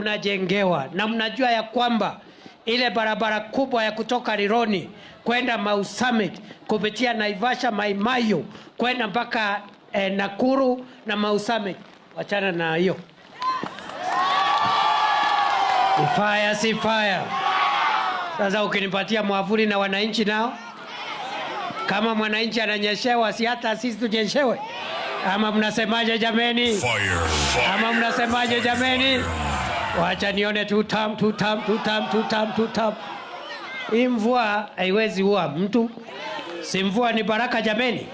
tunajengewa, na mnajua ya kwamba ile barabara kubwa ya kutoka Rironi kwenda Mau Summit kupitia Naivasha Mai Mahiu kwenda mpaka Nakuru na Mau Summit, wachana na hiyo. Fire si fire. Sasa ukinipatia mwavuli na wananchi nao, kama mwananchi ananyeshewa, si hata sisi tunyeshewe? Ama mnasemaje jameni? Fire. Ama mnasemaje jameni? Wacha nione tutam. Hii mvua haiwezi ua mtu. Si mvua ni baraka jameni.